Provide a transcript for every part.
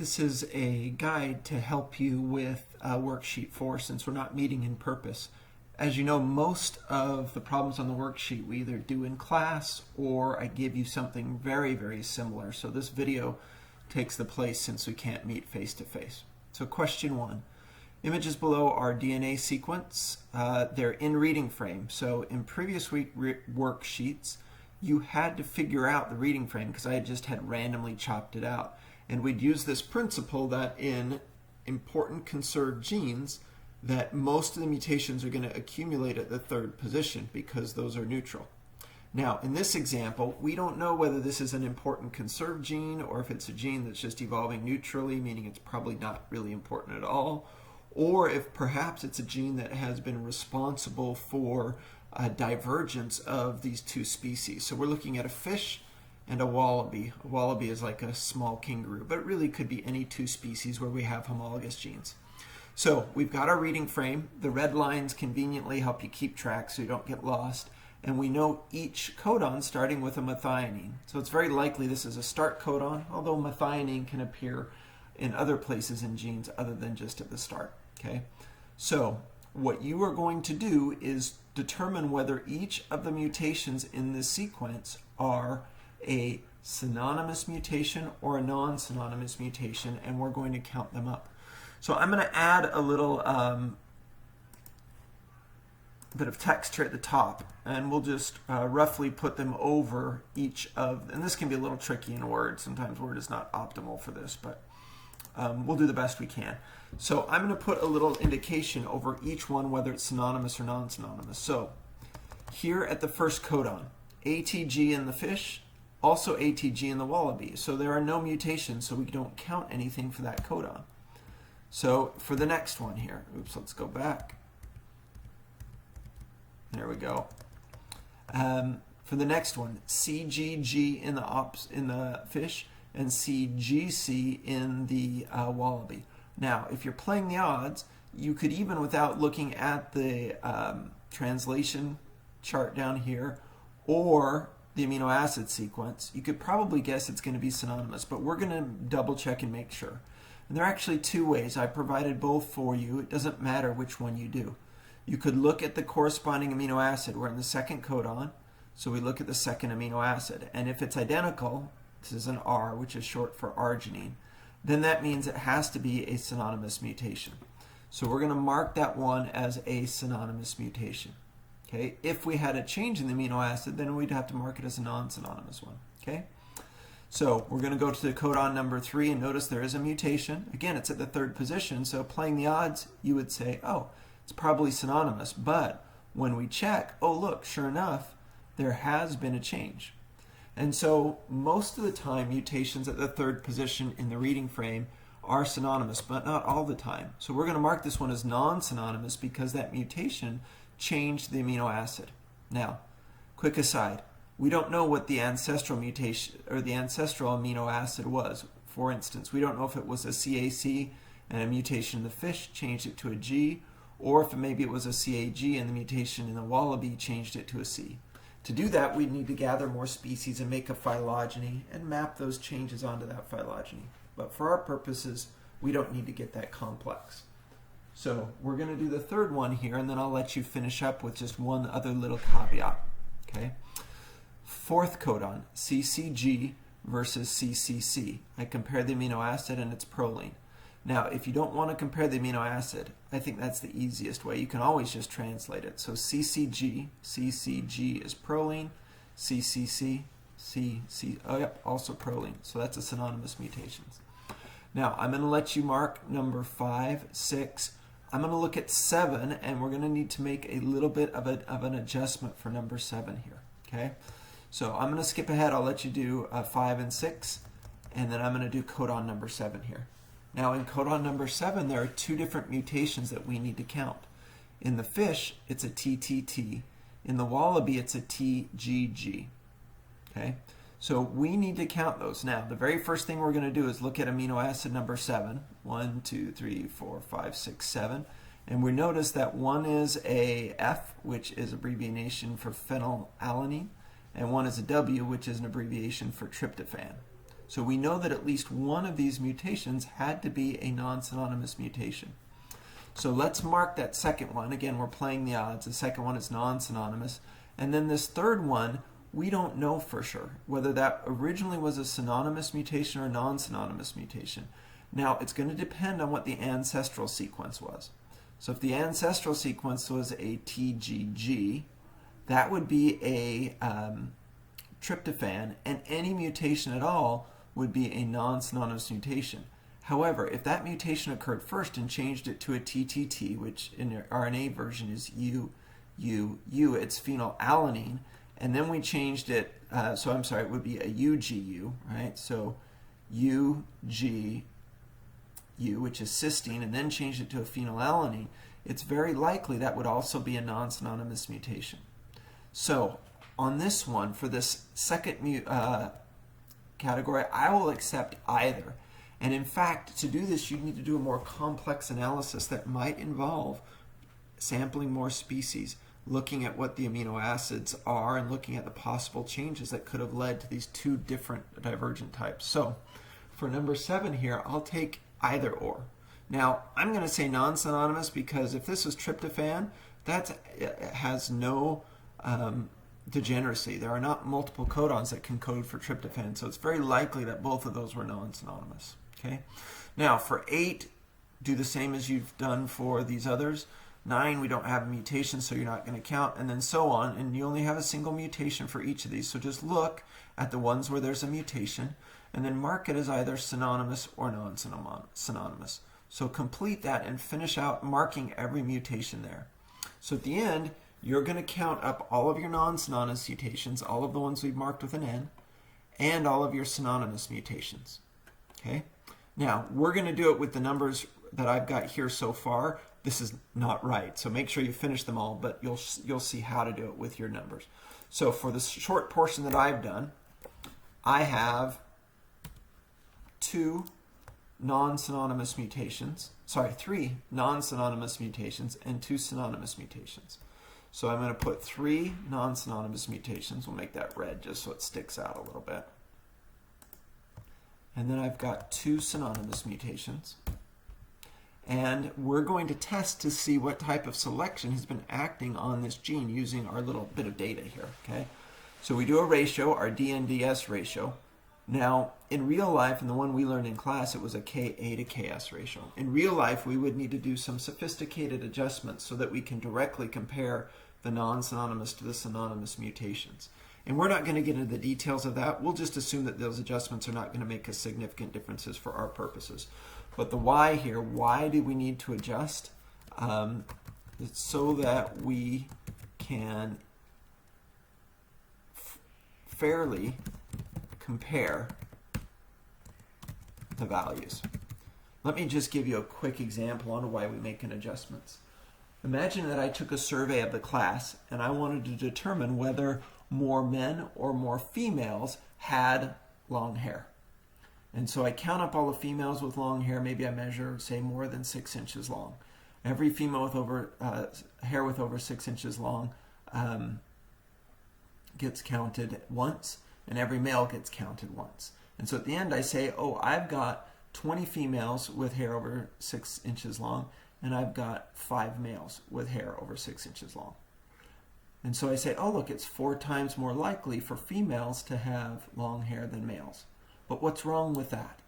This is a guide to help you with worksheet 4 since we're not meeting in purpose. As you know, most of the problems on the worksheet we either do in class or I give you something very, very similar. So this video takes the place since we can't meet face to face. So question 1. Images below are DNA sequence. They're in reading frame. So in previous week worksheets, you had to figure out the reading frame because I just had randomly chopped it out. And we'd use this principle that in important conserved genes, that most of the mutations are going to accumulate at the third position because those are neutral. Now, in this example, we don't know whether this is an important conserved gene or if it's a gene that's just evolving neutrally, meaning it's probably not really important at all, or if perhaps it's a gene that has been responsible for a divergence of these two species. So we're looking at a fish and a wallaby. A wallaby is like a small kangaroo, but it really could be any two species where we have homologous genes. So we've got our reading frame. The red lines conveniently help you keep track so you don't get lost. And we know each codon starting with a methionine. So it's very likely this is a start codon, although methionine can appear in other places in genes other than just at the start. Okay? So what you are going to do is determine whether each of the mutations in this sequence are a synonymous mutation or a non-synonymous mutation, and we're going to count them up. So I'm going to add a little bit of texture at the top, and we'll just roughly put them over each of, and this can be a little tricky in Word. Sometimes Word is not optimal for this, but we'll do the best we can. So I'm going to put a little indication over each one, whether it's synonymous or non-synonymous. So here at the first codon, ATG in the fish, also ATG in the wallaby. So there are no mutations, so we don't count anything for that codon. So for the next one here, oops, let's go back. There we go. For the next one, CGG in the fish and CGC in the wallaby. Now, if you're playing the odds, you could even, without looking at the translation chart down here or the amino acid sequence, you could probably guess it's going to be synonymous, but we're going to double check and make sure. And there are actually two ways. I provided both for you. It doesn't matter which one you do. You could look at the corresponding amino acid. We're in the second codon, so we look at the second amino acid. And if it's identical, this is an R, which is short for arginine, then that means it has to be a synonymous mutation. So we're going to mark that one as a synonymous mutation. Okay? If we had a change in the amino acid, then we'd have to mark it as a non-synonymous one. Okay? So we're going to go to the codon number 3 and notice there is a mutation. Again, it's at the third position, so playing the odds, you would say, oh, it's probably synonymous. But when we check, oh look, sure enough, there has been a change. And so most of the time, mutations at the third position in the reading frame are synonymous, but not all the time. So we're going to mark this one as non-synonymous because that mutation changed the amino acid. Now, quick aside, we don't know what the ancestral mutation or the ancestral amino acid was. For instance, we don't know if it was a CAC and a mutation in the fish changed it to a G, or if maybe it was a CAG and the mutation in the wallaby changed it to a C. To do that, we'd need to gather more species and make a phylogeny and map those changes onto that phylogeny. But for our purposes, we don't need to get that complex. So we're going to do the third one here, and then I'll let you finish up with just one other little caveat. Okay? Fourth codon, CCG versus CCC. I compare the amino acid and its proline. Now, if you don't want to compare the amino acid, I think that's the easiest way. You can always just translate it. So CCG is proline, CCC, oh yep, also proline. So that's a synonymous mutations. Now, I'm going to let you mark number 5, 6. I'm going to look at 7, and we're going to need to make a little bit of an adjustment for number 7 here. Okay? So I'm going to skip ahead. I'll let you do 5 and 6, and then I'm going to do codon number 7 here. Now in codon number 7, there are two different mutations that we need to count. In the fish, it's a TTT. In the wallaby, it's a TGG. Okay? So we need to count those. Now, the very first thing we're going to do is look at amino acid number 7. 1, 2, 3, 4, 5, 6, 7. And we notice that one is a F, which is abbreviation for phenylalanine, and one is a W, which is an abbreviation for tryptophan. So we know that at least one of these mutations had to be a non-synonymous mutation. So let's mark that second one. Again, we're playing the odds. The second one is non-synonymous. And then this third one, we don't know for sure whether that originally was a synonymous mutation or a non-synonymous mutation. Now, it's going to depend on what the ancestral sequence was. So if the ancestral sequence was a TGG, that would be a tryptophan, and any mutation at all would be a non-synonymous mutation. However, if that mutation occurred first and changed it to a TTT, which in the RNA version is UUU, it's phenylalanine, and then we changed it, it would be a UGU, right? So UGU, which is cysteine, and then changed it to a phenylalanine, it's very likely that would also be a non-synonymous mutation. So on this one, for this second category, I will accept either. And in fact, to do this, you need to do a more complex analysis that might involve sampling more species, looking at what the amino acids are, and looking at the possible changes that could have led to these two different divergent types. So for number 7 here, I'll take either or. Now, I'm going to say non-synonymous because if this is tryptophan, that has no degeneracy. There are not multiple codons that can code for tryptophan, so it's very likely that both of those were non-synonymous. Okay. Now, for 8, do the same as you've done for these others. 9, we don't have a mutation, so you're not going to count, and then so on, and you only have a single mutation for each of these. So just look at the ones where there's a mutation, and then mark it as either synonymous or non-synonymous. So complete that and finish out marking every mutation there. So at the end, you're going to count up all of your non-synonymous mutations, all of the ones we've marked with an N, and all of your synonymous mutations. Okay? Now, we're going to do it with the numbers that I've got here so far. This is not right, so make sure you finish them all, but you'll see how to do it with your numbers. So for the short portion that I've done, I have 3 non-synonymous mutations and 2 synonymous mutations. So I'm going to put 3 non-synonymous mutations. We'll make that red just so it sticks out a little bit. And then I've got 2 synonymous mutations. And we're going to test to see what type of selection has been acting on this gene using our little bit of data here. Okay, so we do a ratio, our DNDS ratio. Now, in real life, and the one we learned in class, it was a Ka to Ks ratio. In real life, we would need to do some sophisticated adjustments so that we can directly compare the non-synonymous to the synonymous mutations. And we're not going to get into the details of that. We'll just assume that those adjustments are not going to make a significant differences for our purposes. But the why here, why do we need to adjust? It's so that we can fairly compare the values. Let me just give you a quick example on why we make adjustments. Imagine that I took a survey of the class and I wanted to determine whether more men or more females had long hair. And so I count up all the females with long hair. Maybe I measure, say, more than 6 inches long. Every female with hair with over 6 inches long gets counted once, and every male gets counted once. And so at the end I say, oh, I've got 20 females with hair over 6 inches long, and I've got 5 males with hair over 6 inches long. And so I say, oh, look, it's 4 times more likely for females to have long hair than males. But what's wrong with that?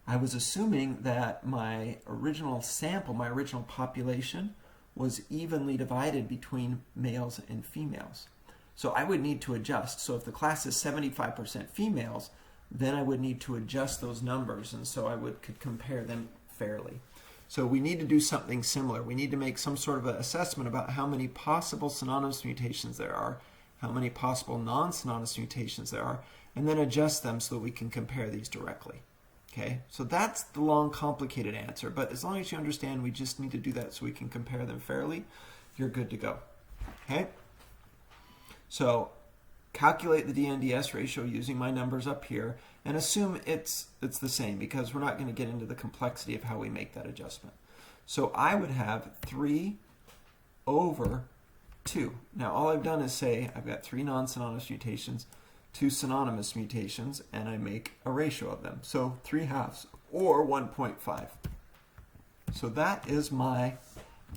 I was assuming that my original sample, my original population, was evenly divided between males and females. So I would need to adjust. So if the class is 75% females, then I would need to adjust those numbers, and so I could compare them fairly. So we need to do something similar. We need to make some sort of an assessment about how many possible synonymous mutations there are, how many possible non-synonymous mutations there are, and then adjust them so that we can compare these directly. Okay, so that's the long, complicated answer, but as long as you understand we just need to do that so we can compare them fairly, you're good to go. Okay, so calculate the DNDS ratio using my numbers up here and assume it's the same, because we're not going to get into the complexity of how we make that adjustment. So I would have 3 over 2. Now all I've done is say I've got 3 non-synonymous mutations, two synonymous mutations, and I make a ratio of them. So 3/2 or 1.5. So that is my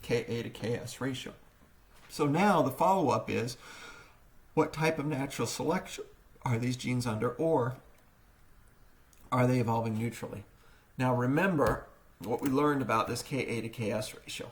Ka to Ks ratio. So now the follow-up is, what type of natural selection are these genes under, or are they evolving neutrally? Now remember what we learned about this Ka to Ks ratio,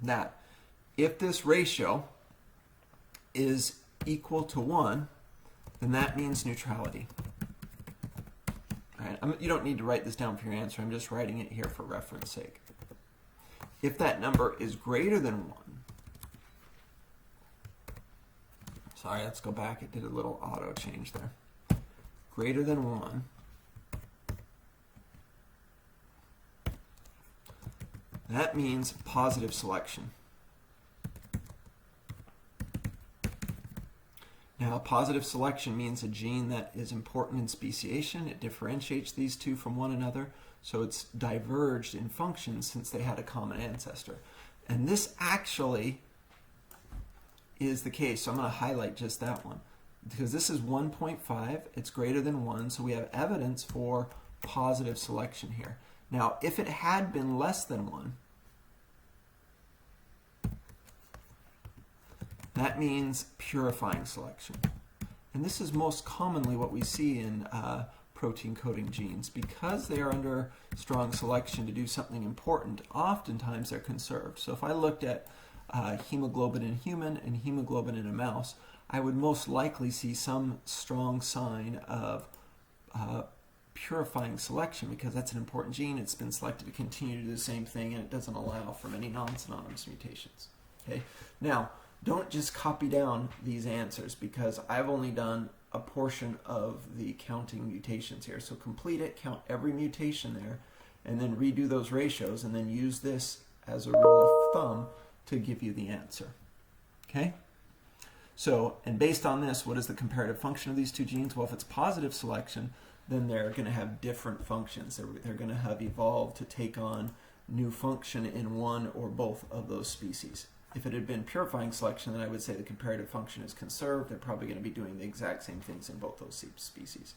that if this ratio is equal to 1, then that means neutrality. All right, you don't need to write this down for your answer. I'm just writing it here for reference sake. If that number is greater than 1, sorry, let's go back. It did a little auto change there. Greater than 1, that means positive selection. Now, positive selection means a gene that is important in speciation. It differentiates these two from one another, so it's diverged in function since they had a common ancestor. And this actually is the case, so I'm going to highlight just that one. Because this is 1.5, it's greater than 1, so we have evidence for positive selection here. Now, if it had been less than 1, that means purifying selection. And this is most commonly what we see in protein coding genes. Because they are under strong selection to do something important, oftentimes they're conserved. So if I looked at hemoglobin in a human and hemoglobin in a mouse, I would most likely see some strong sign of purifying selection, because that's an important gene. It's been selected to continue to do the same thing, and it doesn't allow for many non-synonymous mutations. Okay? Now, don't just copy down these answers, because I've only done a portion of the counting mutations here. So complete it, count every mutation there, and then redo those ratios, and then use this as a rule of thumb to give you the answer. Okay? So, and based on this, what is the comparative function of these two genes? Well, if it's positive selection, then they're going to have different functions. They're going to have evolved to take on new function in one or both of those species. If it had been purifying selection, then I would say the comparative function is conserved. They're probably going to be doing the exact same things in both those species.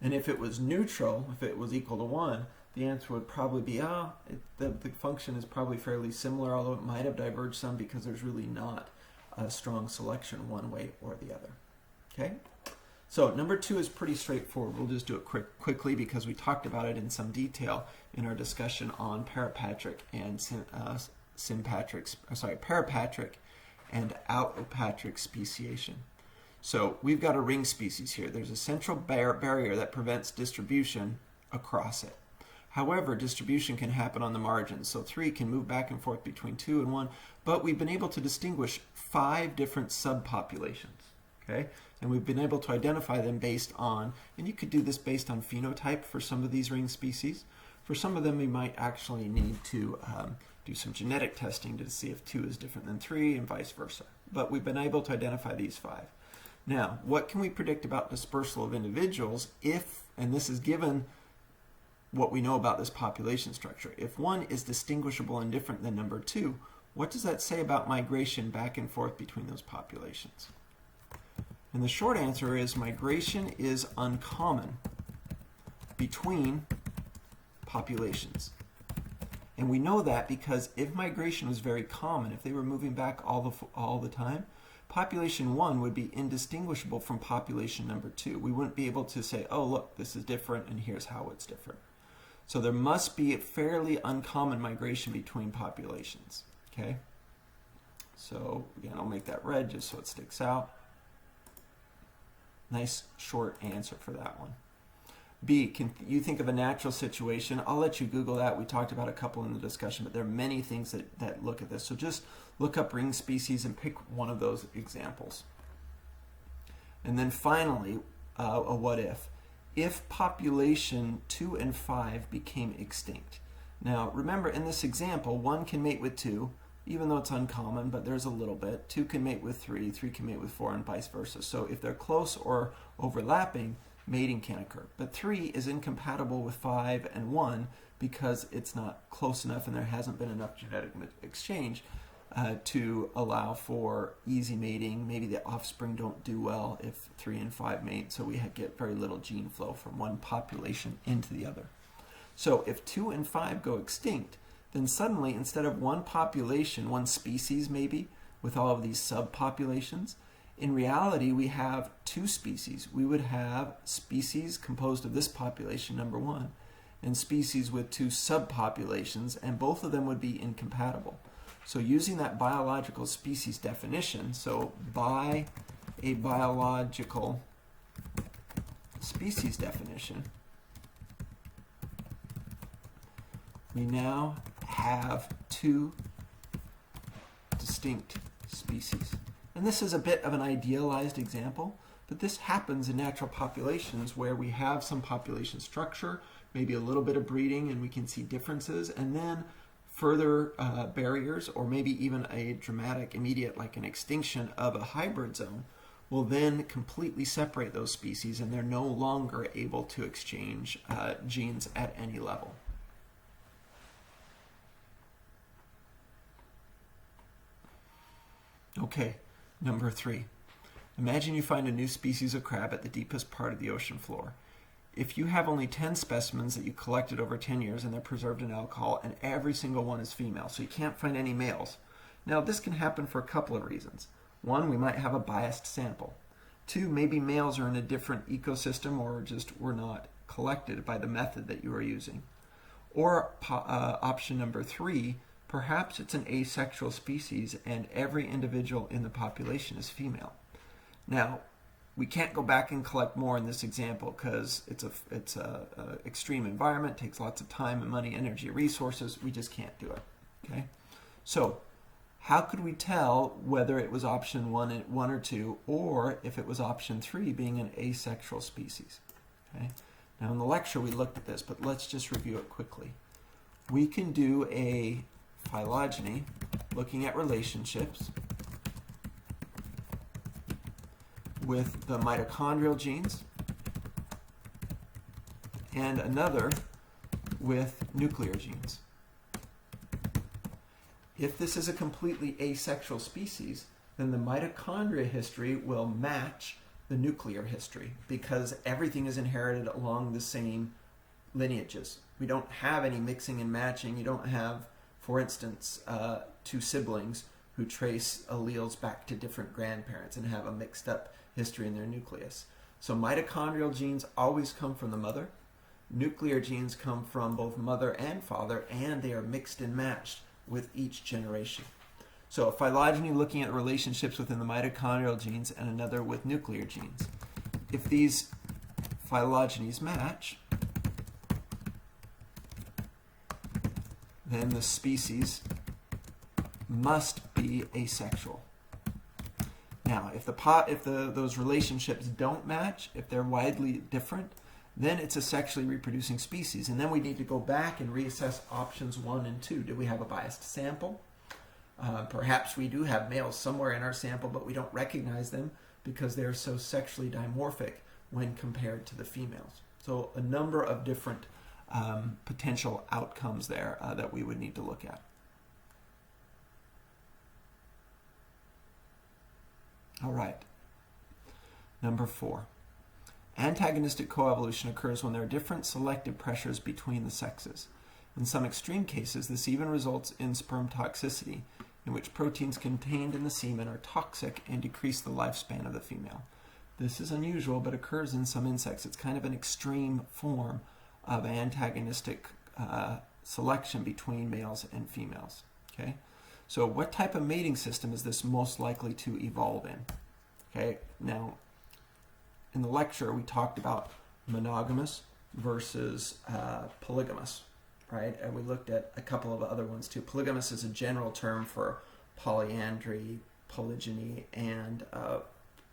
And if it was neutral, if it was equal to 1, the answer would probably be, the function is probably fairly similar, although it might have diverged some because there's really not a strong selection one way or the other. Okay? So number 2 is pretty straightforward. We'll just do it quickly because we talked about it in some detail in our discussion on parapatric and parapatric and autopatric speciation. So we've got a ring species here. There's a central barrier that prevents distribution across it. However, distribution can happen on the margins. So 3 can move back and forth between 2 and 1, but we've been able to distinguish 5 different subpopulations. Okay? And we've been able to identify them based on, and you could do this based on phenotype for some of these ring species. For some of them, we might actually need to do some genetic testing to see if 2 is different than 3 and vice versa. But we've been able to identify these 5. Now, what can we predict about dispersal of individuals if, and this is given what we know about this population structure, if 1 is distinguishable and different than number 2, what does that say about migration back and forth between those populations? And the short answer is migration is uncommon between populations. And we know that because if migration was very common, if they were moving back all the time, population 1 would be indistinguishable from population number 2. We wouldn't be able to say, oh, look, this is different, and here's how it's different. So there must be a fairly uncommon migration between populations. Okay? So again, I'll make that red just so it sticks out. Nice short answer for that one. B, can you think of a natural situation? I'll let you Google that. We talked about a couple in the discussion, but there are many things that look at this. So just look up ring species and pick one of those examples. And then finally, a what if. If population 2 and 5 became extinct. Now, remember, in this example, 1 can mate with 2, even though it's uncommon, but there's a little bit. 2 can mate with 3, 3 can mate with 4, and vice versa. So if they're close or overlapping, mating can occur. But 3 is incompatible with 5 and 1 because it's not close enough and there hasn't been enough genetic exchange. to allow for easy mating. Maybe the offspring don't do well if 3 and 5 mate, so we get very little gene flow from one population into the other. So if 2 and 5 go extinct, then suddenly instead of one population, one species maybe, with all of these subpopulations, in reality we have 2 species. We would have species composed of this population, number 1, and species with 2 subpopulations, and both of them would be incompatible. So using that biological species definition, so by a biological species definition, we now have 2 distinct species. And this is a bit of an idealized example, but this happens in natural populations where we have some population structure, maybe a little bit of breeding, and we can see differences, and then further barriers, or maybe even a dramatic, immediate, like an extinction of a hybrid zone, will then completely separate those species, and they're no longer able to exchange genes at any level. Okay, number 3. Imagine you find a new species of crab at the deepest part of the ocean floor. If you have only 10 specimens that you collected over 10 years and they're preserved in alcohol, and every single one is female, so you can't find any males. Now, this can happen for a couple of reasons. 1, we might have a biased sample. 2, maybe males are in a different ecosystem or just were not collected by the method that you are using. Or option number 3, perhaps it's an asexual species and every individual in the population is female. Now, we can't go back and collect more in this example because it's a extreme environment, takes lots of time and money, energy, resources. We just can't do it. Okay, so how could we tell whether it was option 1 or 2, or if it was option 3, being an asexual species? Okay, now in the lecture we looked at this, but let's just review it quickly. We can do a phylogeny looking at relationships with the mitochondrial genes, and another with nuclear genes. If this is a completely asexual species, then the mitochondria history will match the nuclear history because everything is inherited along the same lineages. We don't have any mixing and matching. You don't have, for instance, 2 siblings who trace alleles back to different grandparents and have a mixed up history in their nucleus. So mitochondrial genes always come from the mother. Nuclear genes come from both mother and father, and they are mixed and matched with each generation. So a phylogeny looking at relationships within the mitochondrial genes and another with nuclear genes. If these phylogenies match, then the species must be asexual. Now, if those relationships don't match, if they're widely different, then it's a sexually reproducing species. And then we need to go back and reassess options 1 and 2. Do we have a biased sample? Perhaps we do have males somewhere in our sample, but we don't recognize them because they're so sexually dimorphic when compared to the females. So a number of different potential outcomes there that we would need to look at. All right. Number 4. Antagonistic coevolution occurs when there are different selective pressures between the sexes. In some extreme cases, this even results in sperm toxicity, in which proteins contained in the semen are toxic and decrease the lifespan of the female. This is unusual, but occurs in some insects. It's kind of an extreme form of antagonistic selection between males and females. Okay? So what type of mating system is this most likely to evolve in? Okay, now in the lecture we talked about monogamous versus polygamous, right? And we looked at a couple of other ones too. Polygamous is a general term for polyandry, polygyny, and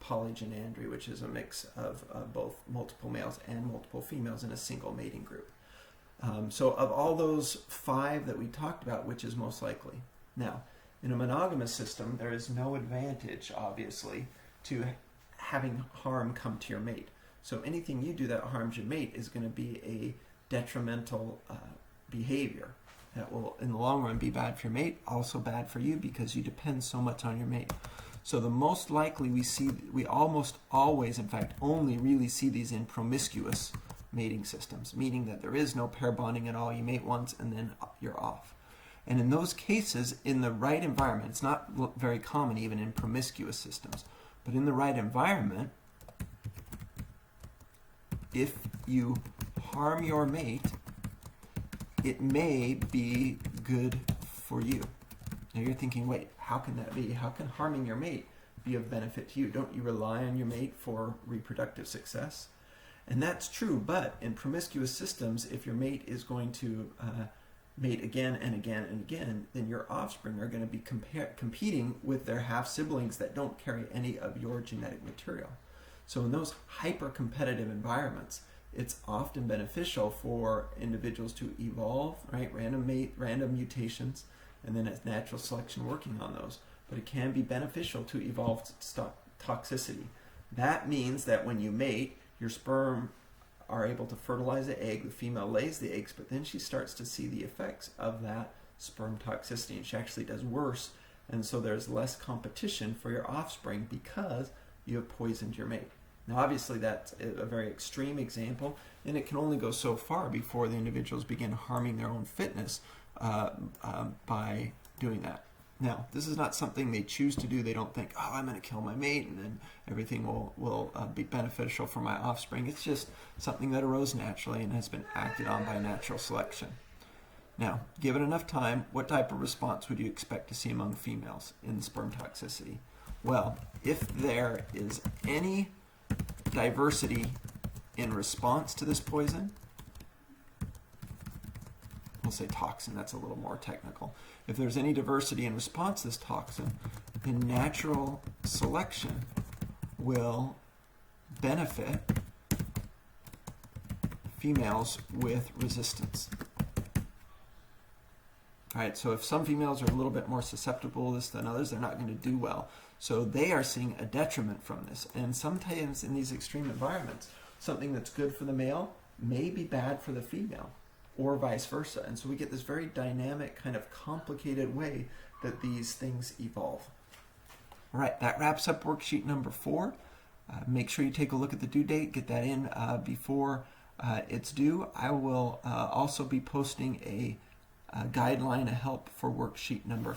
polygynandry, which is a mix of both multiple males and multiple females in a single mating group. So of all those 5 that we talked about, which is most likely? Now, in a monogamous system, there is no advantage, obviously, to having harm come to your mate. So anything you do that harms your mate is going to be a detrimental behavior. that will in the long run be bad for your mate, also bad for you because you depend so much on your mate. So the most likely we almost always, in fact, only really see these in promiscuous mating systems, meaning that there is no pair bonding at all. You mate once and then you're off. And in those cases, in the right environment, it's not very common even in promiscuous systems, but in the right environment, if you harm your mate, it may be good for you. Now you're thinking, wait, how can that be? How can harming your mate be of benefit to you? Don't you rely on your mate for reproductive success? And that's true, but in promiscuous systems, if your mate is going to mate again and again and again, then your offspring are going to be competing with their half-siblings that don't carry any of your genetic material. So in those hyper-competitive environments, it's often beneficial for individuals to evolve, right? Random mutations, and then it's natural selection working on those. But it can be beneficial to evolve toxicity. That means that when you mate, your sperm are able to fertilize the egg. The female lays the eggs, but then she starts to see the effects of that sperm toxicity, and she actually does worse. And so there's less competition for your offspring because you have poisoned your mate. Now, obviously, that's a very extreme example, and it can only go so far before the individuals begin harming their own fitness by doing that. Now, this is not something they choose to do. They don't think, oh, I'm going to kill my mate and then everything will be beneficial for my offspring. It's just something that arose naturally and has been acted on by natural selection. Now, given enough time, what type of response would you expect to see among females in sperm toxicity? Well, if there is any diversity in response to this poison, we'll say toxin, that's a little more technical. If there's any diversity in response to this toxin, then natural selection will benefit females with resistance. All right, so if some females are a little bit more susceptible to this than others, they're not going to do well. So they are seeing a detriment from this. And sometimes in these extreme environments, something that's good for the male may be bad for the female, or vice versa. And so we get this very dynamic, kind of complicated way that these things evolve. All right, that wraps up worksheet number 4. Make sure you take a look at the due date, get that in before it's due. I will also be posting a guideline, a help for worksheet number